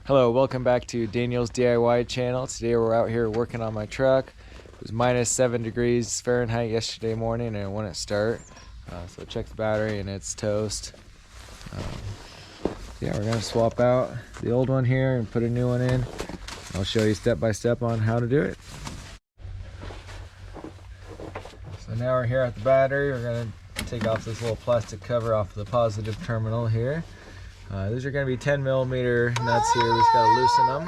Hello, welcome back to Daniel's DIY channel. Today we're out here working on my truck. It was minus 7 degrees Fahrenheit yesterday morning and it wouldn't start. So check the battery and it's toast. Yeah, we're gonna swap out the old one here and put a new one in. I'll show you step by step on how to do it. So now we're here at the battery. We're gonna take off this little plastic cover off the positive terminal here. These are going to be 10 millimeter nuts here. We just got to loosen them.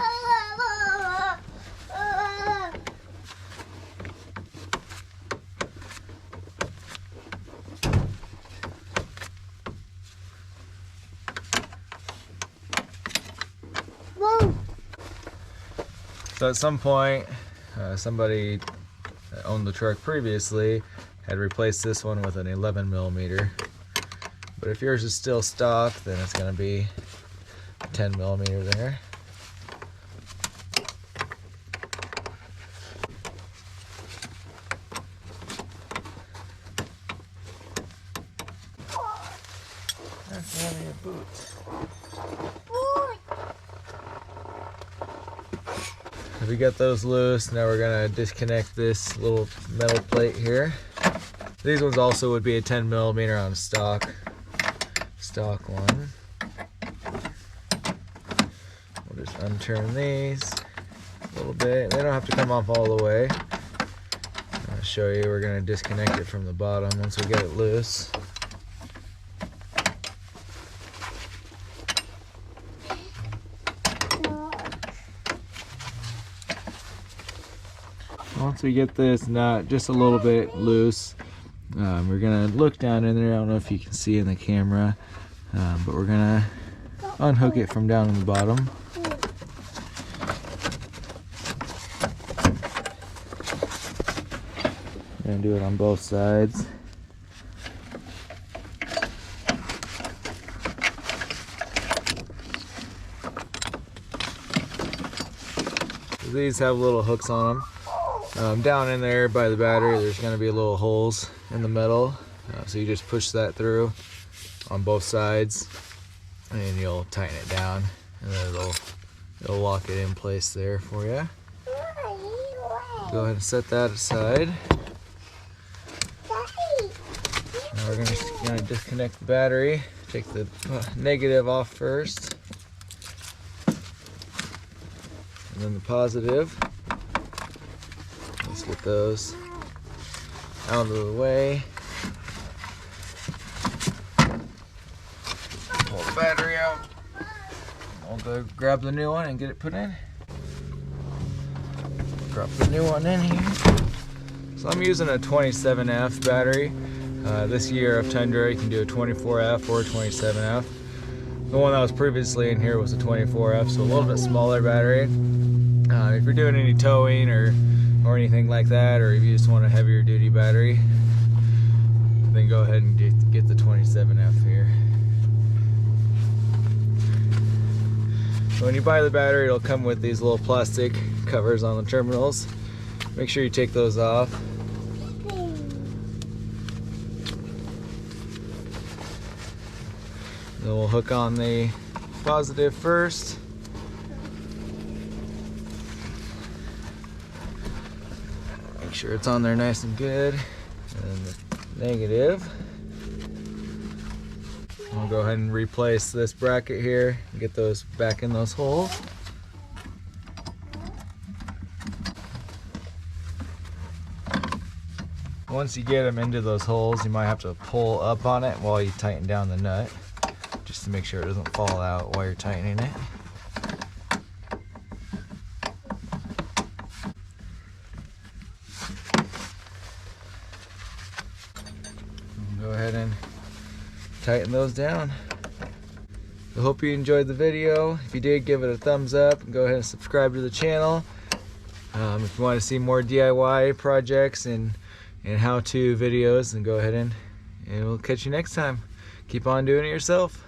So at some point, somebody that owned the truck previously had replaced this one with an 11 millimeter. But if yours is still stock, then it's going to be 10 millimeter there. That's one of your boots. So we got those loose. Now we're going to disconnect this little metal plate here. These ones also would be a 10 millimeter on stock one. We'll just unturn these a little bit. They don't have to come off all the way. I'll show you. We're going to disconnect it from the bottom once we get it loose. Once we get this nut just a little bit loose, we're going to look down in there. I don't know if you can see in the camera. But we're gonna unhook it from down in the bottom. We're gonna do it on both sides. These have little hooks on them. Down in there by the battery, there's gonna be little holes in the metal. So you just push that through on both sides and you'll tighten it down and then it'll lock it in place there for you. Go ahead and set that aside. Now we're gonna disconnect the battery. Take the negative off first and then the positive. Let's get those out of the way. Pull the battery out. I'll go grab the new one and get it put in. Drop the new one in here. So I'm using a 27F battery. This year of Tundra you can do a 24F or a 27F. The one that was previously in here was a 24F, so a little bit smaller battery. If you're doing any towing or anything like that, or if you just want a heavier duty battery, then go ahead and get the 27F here. When you buy the battery, it'll come with these little plastic covers on the terminals. Make sure you take those off. Then we'll hook on the positive first. Make sure it's on there nice and good. And the negative. I'll go ahead and replace this bracket here and get those back in those holes. Once you get them into those holes, you might have to pull up on it while you tighten down the nut, just to make sure it doesn't fall out while you're tightening it. Go ahead and tighten those down. I hope you enjoyed the video. If you did, give it a thumbs up and go ahead and subscribe to the channel. If you want to see more DIY projects and how-to videos, then go ahead and we'll catch you next time. Keep on doing it yourself.